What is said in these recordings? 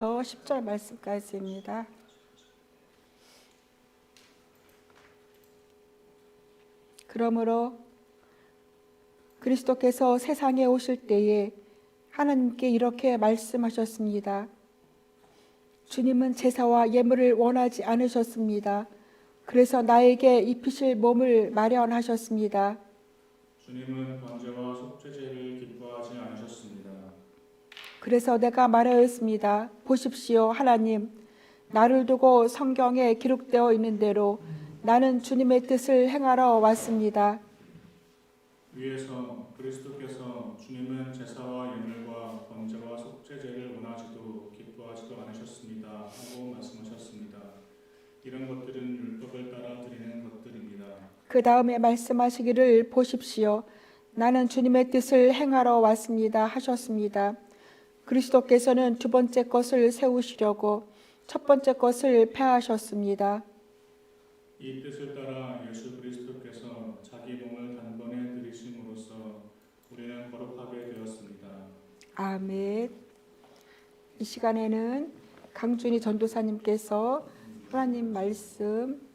10절 말씀까지입니다. 그러므로 그리스도께서 세상에 오실 때에 하나님께 이렇게 말씀하셨습니다. 주님은 제사와 예물을 원하지 않으셨습니다. 그래서 나에게 입히실 몸을 마련하셨습니다. 주님은 번제와 속죄제를 기뻐하지 않으셨습니다. 그래서 내가 말하였습니다. 보십시오, 하나님, 나를 두고 성경에 기록되어 있는 대로 나는 주님의 뜻을 행하러 왔습니다. 위에서 그리스도께서 주님은 제사와 예물과 번제와 속죄제를 원하지도 기뻐하지도 않으셨습니다 하고 말씀하셨습니다. 이런 것들은 율법을 따라 드리는 것들입니다. 그 다음에 말씀하시기를 보십시오. 나는 주님의 뜻을 행하러 왔습니다 하셨습니다. 그리스도께서는 두 번째 것을 세우시려고 첫 번째 것을 폐하셨습니다. 이 뜻을 따라 예수 그리스도께서 자기 몸을 단번에 드리심으로써 우리는 거룩하게 되었습니다. 아멘. 이 시간에는 강준희 전도사님께서 하나님 말씀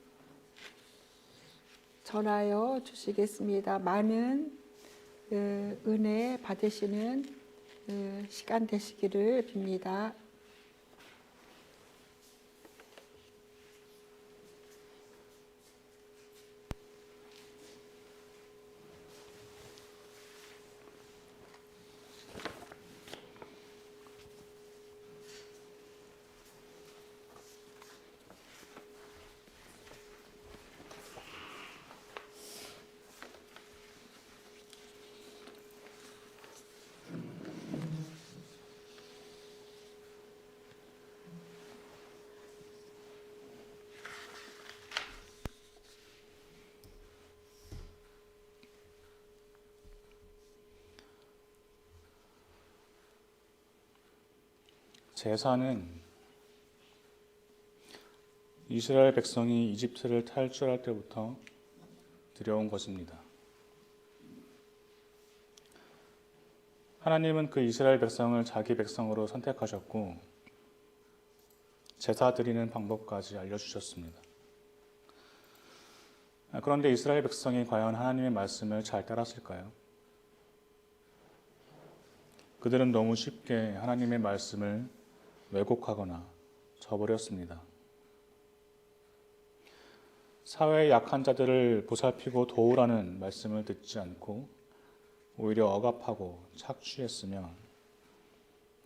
전하여 주시겠습니다. 많은 은혜 받으시는 시간 되시기를 빕니다. 제사는 이스라엘 백성이 이집트를 탈출할 때부터 드려온 것입니다. 하나님은 그 이스라엘 백성을 자기 백성으로 선택하셨고 제사 드리는 방법까지 알려주셨습니다. 그런데 이스라엘 백성이 과연 하나님의 말씀을 잘 따랐을까요? 그들은 너무 쉽게 하나님의 말씀을 왜곡하거나 저버렸습니다. 사회의 약한 자들을 보살피고 도우라는 말씀을 듣지 않고 오히려 억압하고 착취했으며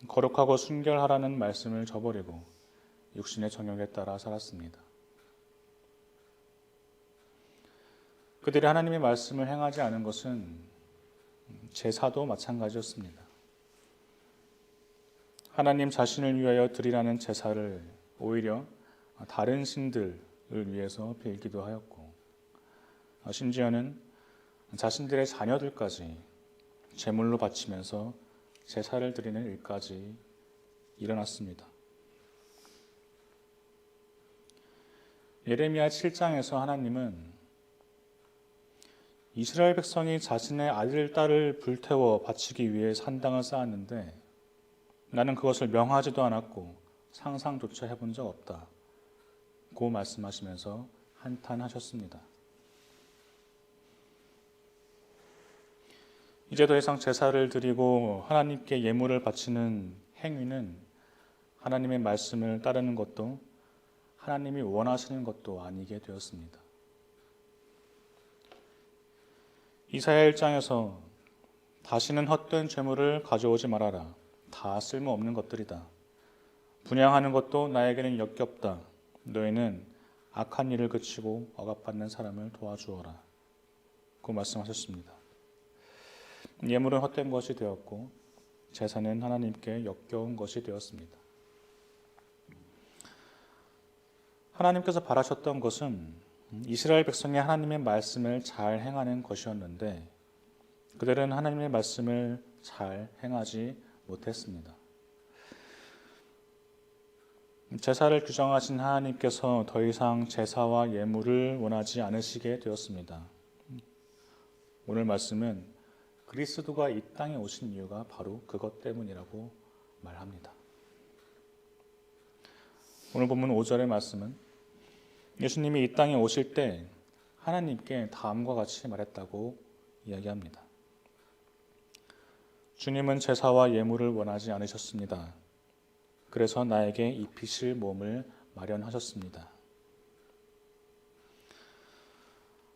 거룩하고 순결하라는 말씀을 저버리고 육신의 정욕에 따라 살았습니다. 그들이 하나님의 말씀을 행하지 않은 것은 제사도 마찬가지였습니다. 하나님 자신을 위하여 드리라는 제사를 오히려 다른 신들을 위해서 빌기도 하였고 심지어는 자신들의 자녀들까지 제물로 바치면서 제사를 드리는 일까지 일어났습니다. 예레미야 7장에서 하나님은 이스라엘 백성이 자신의 아들, 딸을 불태워 바치기 위해 산당을 쌓았는데 나는 그것을 명하지도 않았고 상상조차 해본 적 없다 고 말씀하시면서 한탄하셨습니다. 이제 더 이상 제사를 드리고 하나님께 예물을 바치는 행위는 하나님의 말씀을 따르는 것도 하나님이 원하시는 것도 아니게 되었습니다. 이사야 1장에서 다시는 헛된 재물을 가져오지 말아라. 다 쓸모없는 것들이다. 분향하는 것도 나에게는 역겹다. 너희는 악한 일을 그치고 억압받는 사람을 도와주어라. 고 말씀하셨습니다. 예물은 헛된 것이 되었고 제사는 하나님께 역겨운 것이 되었습니다. 하나님께서 바라셨던 것은 이스라엘 백성이 하나님의 말씀을 잘 행하는 것이었는데 그들은 하나님의 말씀을 잘 행하지 못했습니다. 제사를 규정하신 하나님께서 더 이상 제사와 예물을 원하지 않으시게 되었습니다. 오늘 말씀은 그리스도가 이 땅에 오신 이유가 바로 그것 때문이라고 말합니다. 오늘 본문 5절의 말씀은 예수님이 이 땅에 오실 때 하나님께 다음과 같이 말했다고 이야기합니다. 주님은 제사와 예물을 원하지 않으셨습니다. 그래서 나에게 입히실 몸을 마련하셨습니다.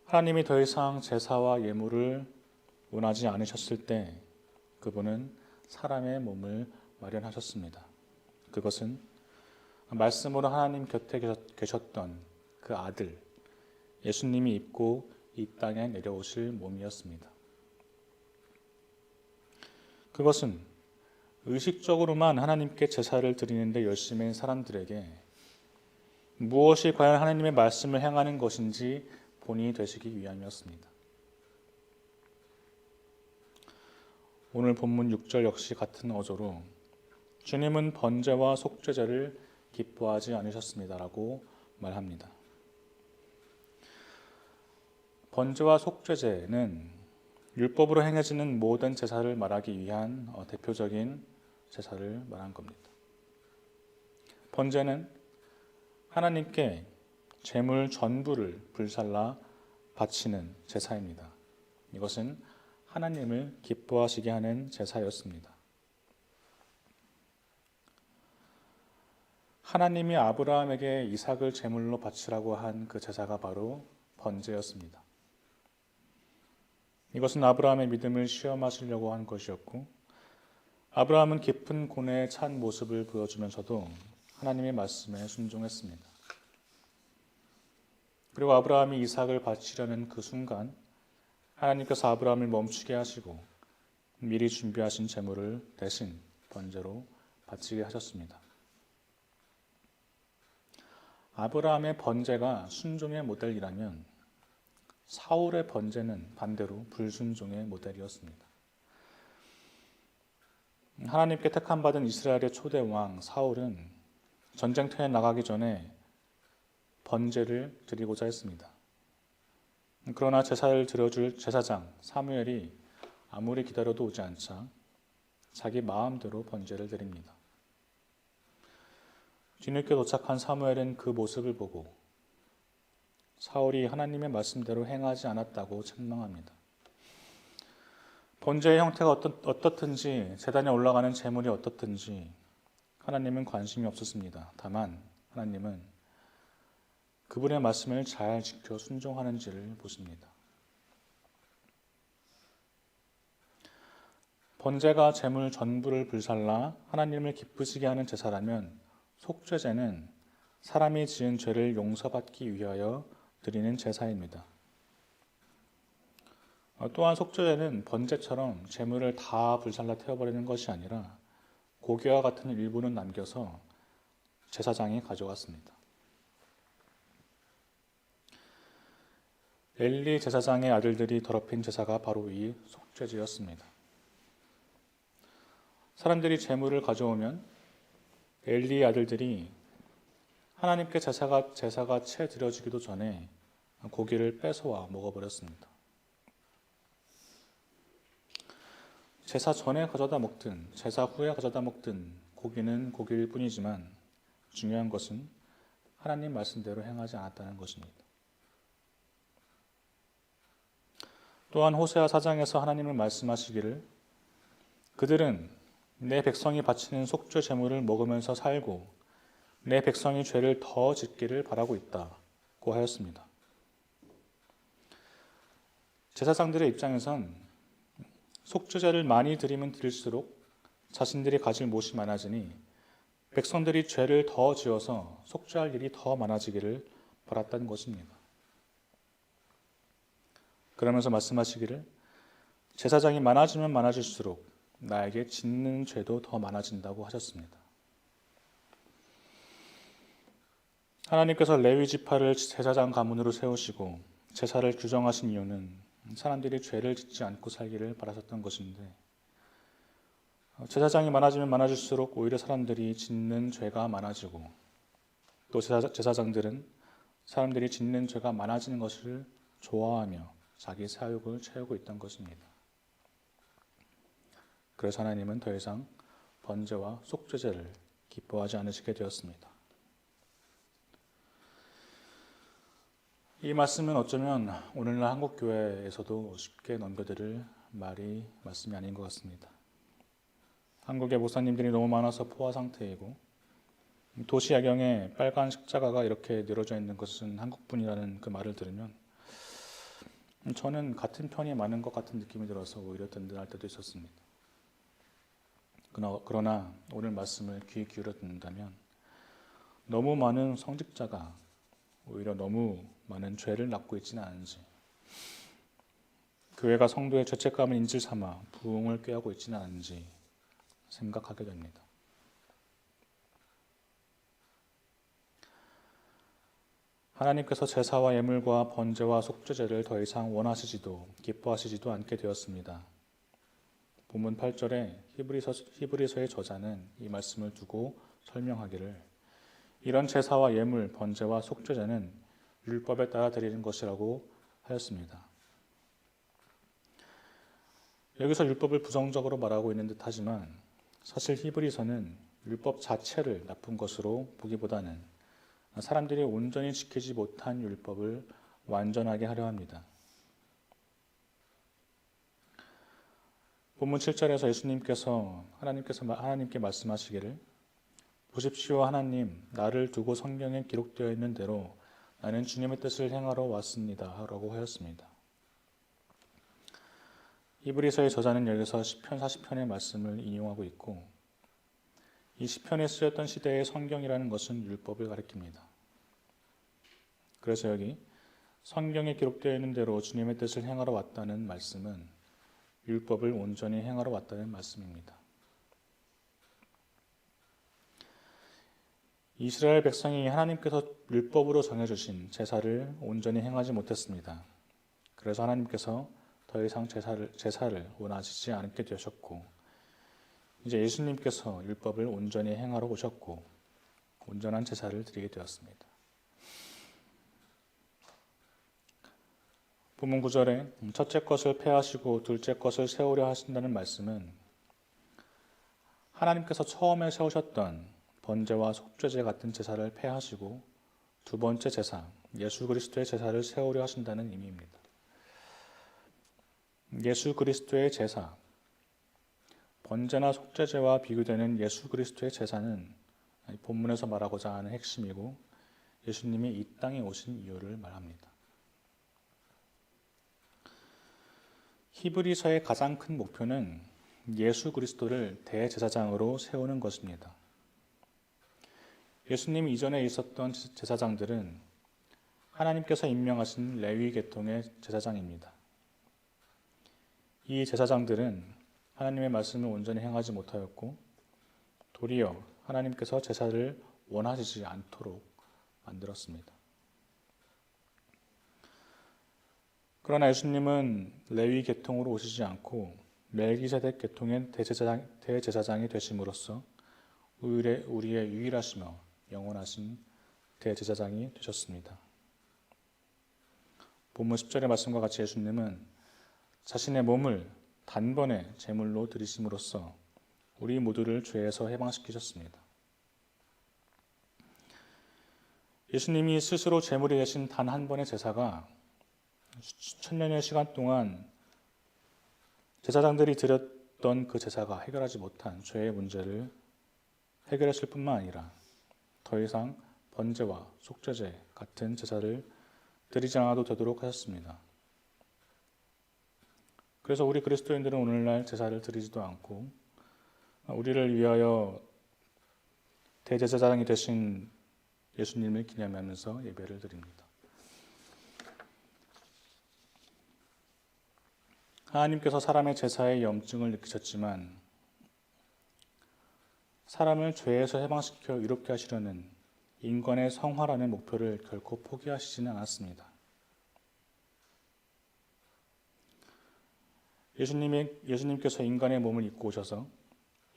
하나님이 더 이상 제사와 예물을 원하지 않으셨을 때 그분은 사람의 몸을 마련하셨습니다. 그것은 말씀으로 하나님 곁에 계셨던 그 아들 예수님이 입고 이 땅에 내려오실 몸이었습니다. 그것은 의식적으로만 하나님께 제사를 드리는데 열심인 사람들에게 무엇이 과연 하나님의 말씀을 행하는 것인지 본이 되시기 위함이었습니다. 오늘 본문 6절 역시 같은 어조로 주님은 번제와 속죄제를 기뻐하지 않으셨습니다라고 말합니다. 번제와 속죄제는 율법으로 행해지는 모든 제사를 말하기 위한 대표적인 제사를 말한 겁니다. 번제는 하나님께 제물 전부를 불살라 바치는 제사입니다. 이것은 하나님을 기뻐하시게 하는 제사였습니다. 하나님이 아브라함에게 이삭을 제물로 바치라고 한 그 제사가 바로 번제였습니다. 이것은 아브라함의 믿음을 시험하시려고 한 것이었고 아브라함은 깊은 고뇌에 찬 모습을 보여주면서도 하나님의 말씀에 순종했습니다. 그리고 아브라함이 이삭을 바치려는 그 순간 하나님께서 아브라함을 멈추게 하시고 미리 준비하신 제물을 대신 번제로 바치게 하셨습니다. 아브라함의 번제가 순종의 모델이라면 사울의 번제는 반대로 불순종의 모델이었습니다. 하나님께 택함받은 이스라엘의 초대 왕 사울은 전쟁터에 나가기 전에 번제를 드리고자 했습니다. 그러나 제사를 드려줄 제사장 사무엘이 아무리 기다려도 오지 않자 자기 마음대로 번제를 드립니다. 뒤늦게 도착한 사무엘은 그 모습을 보고 사울이 하나님의 말씀대로 행하지 않았다고 책망합니다. 번제의 형태가 어떻든지 제단에 올라가는 제물이 어떻든지 하나님은 관심이 없었습니다. 다만 하나님은 그분의 말씀을 잘 지켜 순종하는지를 보십니다. 번제가 제물 전부를 불살라 하나님을 기쁘시게 하는 제사라면 속죄제는 사람이 지은 죄를 용서받기 위하여 드리는 제사입니다. 또한 속죄제는 번제처럼 제물을 다 불살라 태워버리는 것이 아니라 고기와 같은 일부는 남겨서 제사장이 가져갔습니다. 엘리 제사장의 아들들이 더럽힌 제사가 바로 이 속죄제였습니다. 사람들이 제물을 가져오면 엘리의 아들들이 하나님께 제사가 채 드려지기도 전에 고기를 뺏어와 먹어버렸습니다. 제사 전에 가져다 먹든 제사 후에 가져다 먹든 고기는 고기일 뿐이지만 중요한 것은 하나님 말씀대로 행하지 않았다는 것입니다. 또한 호세아 4장에서 하나님은 말씀하시기를 그들은 내 백성이 바치는 속죄 제물을 먹으면서 살고 내 백성이 죄를 더 짓기를 바라고 있다고 하였습니다. 제사장들의 입장에선 속죄제를 많이 드리면 드릴수록 자신들이 가질 몫이 많아지니 백성들이 죄를 더 지어서 속죄할 일이 더 많아지기를 바랐다는 것입니다. 그러면서 말씀하시기를 제사장이 많아지면 많아질수록 나에게 짓는 죄도 더 많아진다고 하셨습니다. 하나님께서 레위 지파를 제사장 가문으로 세우시고 제사를 규정하신 이유는 사람들이 죄를 짓지 않고 살기를 바라셨던 것인데 제사장이 많아지면 많아질수록 오히려 사람들이 짓는 죄가 많아지고 또 제사장들은 사람들이 짓는 죄가 많아지는 것을 좋아하며 자기 사욕을 채우고 있던 것입니다. 그래서 하나님은 더 이상 번제와 속죄제를 기뻐하지 않으시게 되었습니다. 이 말씀은 어쩌면 오늘날 한국교회에서도 쉽게 넘겨들을 말씀이 아닌 것 같습니다. 한국의 목사님들이 너무 많아서 포화 상태이고 도시 야경에 빨간 십자가가 이렇게 늘어져 있는 것은 한국뿐이라는 그 말을 들으면 저는 같은 편이 많은 것 같은 느낌이 들어서 오히려 든든할 때도 있었습니다. 그러나 오늘 말씀을 귀 기울여 듣는다면 너무 많은 성직자가 오히려 너무 많은 죄를 낳고 있지는 않은지, 교회가 성도의 죄책감을 인질 삼아 부흥을 꾀하고 있지는 않은지 생각하게 됩니다. 하나님께서 제사와 예물과 번제와 속죄제를 더 이상 원하시지도 기뻐하시지도 않게 되었습니다. 본문 8절에 히브리서의 저자는 이 말씀을 두고 설명하기를 이런 제사와 예물, 번제와 속죄제는 율법에 따라 드리는 것이라고 하였습니다. 여기서 율법을 부정적으로 말하고 있는 듯하지만 사실 히브리서는 율법 자체를 나쁜 것으로 보기보다는 사람들이 온전히 지키지 못한 율법을 완전하게 하려 합니다. 본문 7절에서 예수님께서 하나님께 말씀하시기를 보십시오 하나님 나를 두고 성경에 기록되어 있는 대로 나는 주님의 뜻을 행하러 왔습니다 라고 하였습니다. 히브리서의 저자는 여기서 시편 40편의 말씀을 인용하고 있고 이 시편에 쓰였던 시대의 성경이라는 것은 율법을 가리킵니다. 그래서 여기 성경에 기록되어 있는 대로 주님의 뜻을 행하러 왔다는 말씀은 율법을 온전히 행하러 왔다는 말씀입니다. 이스라엘 백성이 하나님께서 율법으로 정해주신 제사를 온전히 행하지 못했습니다. 그래서 하나님께서 더 이상 제사를 원하시지 않게 되셨고 이제 예수님께서 율법을 온전히 행하러 오셨고 온전한 제사를 드리게 되었습니다. 본문 9절에 첫째 것을 폐하시고 둘째 것을 세우려 하신다는 말씀은 하나님께서 처음에 세우셨던 번제와 속죄제 같은 제사를 폐하시고 두 번째 제사, 예수 그리스도의 제사를 세우려 하신다는 의미입니다. 예수 그리스도의 제사, 번제나 속죄제와 비교되는 예수 그리스도의 제사는 본문에서 말하고자 하는 핵심이고 예수님이 이 땅에 오신 이유를 말합니다. 히브리서의 가장 큰 목표는 예수 그리스도를 대제사장으로 세우는 것입니다. 예수님 이전에 있었던 제사장들은 하나님께서 임명하신 레위 계통의 제사장입니다. 이 제사장들은 하나님의 말씀을 온전히 행하지 못하였고 도리어 하나님께서 제사를 원하시지 않도록 만들었습니다. 그러나 예수님은 레위 계통으로 오시지 않고 멜기세덱 계통의 대제사장이 되심으로써 우리의 유일하시며 영원하신 대제사장이 되셨습니다. 본문 10절의 말씀과 같이 예수님은 자신의 몸을 단번에 제물로 드리심으로써 우리 모두를 죄에서 해방시키셨습니다. 예수님이 스스로 제물이 되신 단 한 번의 제사가 천년의 시간 동안 제사장들이 드렸던 그 제사가 해결하지 못한 죄의 문제를 해결했을 뿐만 아니라 더 이상 번제와 속죄제 같은 제사를 드리지 않아도 되도록 하셨습니다. 그래서 우리 그리스도인들은 오늘날 제사를 드리지도 않고 우리를 위하여 대제사장이 되신 예수님을 기념하면서 예배를 드립니다. 하나님께서 사람의 제사에 염증을 느끼셨지만 사람을 죄에서 해방시켜 이롭게 하시려는 인간의 성화라는 목표를 결코 포기하시지는 않았습니다. 예수님께서 인간의 몸을 입고 오셔서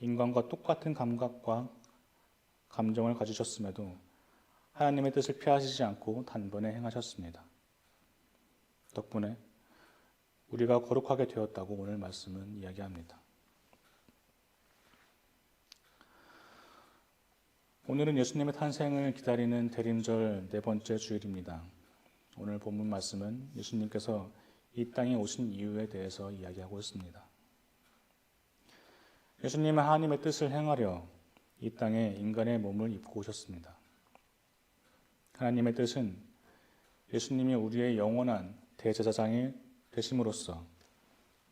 인간과 똑같은 감각과 감정을 가지셨음에도 하나님의 뜻을 피하시지 않고 단번에 행하셨습니다. 덕분에 우리가 거룩하게 되었다고 오늘 말씀은 이야기합니다. 오늘은 예수님의 탄생을 기다리는 대림절 네 번째 주일입니다. 오늘 본문 말씀은 예수님께서 이 땅에 오신 이유에 대해서 이야기하고 있습니다. 예수님은 하나님의 뜻을 행하려 이 땅에 인간의 몸을 입고 오셨습니다. 하나님의 뜻은 예수님이 우리의 영원한 대제사장이 되심으로써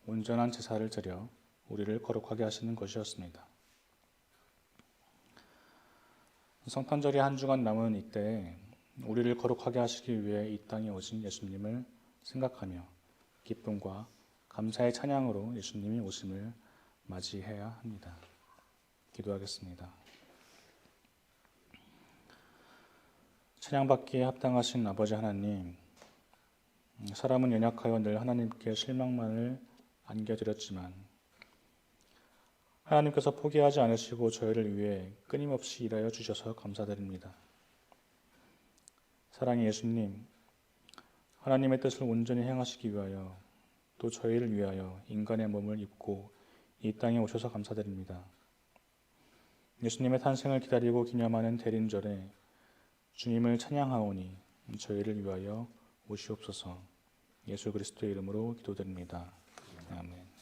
온전한 제사를 드려 우리를 거룩하게 하시는 것이었습니다. 성탄절이 한 주간 남은 이때에 우리를 거룩하게 하시기 위해 이 땅에 오신 예수님을 생각하며 기쁨과 감사의 찬양으로 예수님이 오심을 맞이해야 합니다. 기도하겠습니다. 찬양받기에 합당하신 아버지 하나님, 사람은 연약하여 늘 하나님께 실망만을 안겨드렸지만 하나님께서 포기하지 않으시고 저희를 위해 끊임없이 일하여 주셔서 감사드립니다. 사랑의 예수님, 하나님의 뜻을 온전히 행하시기 위하여 또 저희를 위하여 인간의 몸을 입고 이 땅에 오셔서 감사드립니다. 예수님의 탄생을 기다리고 기념하는 대림절에 주님을 찬양하오니 저희를 위하여 오시옵소서. 예수 그리스도의 이름으로 기도드립니다. 아멘.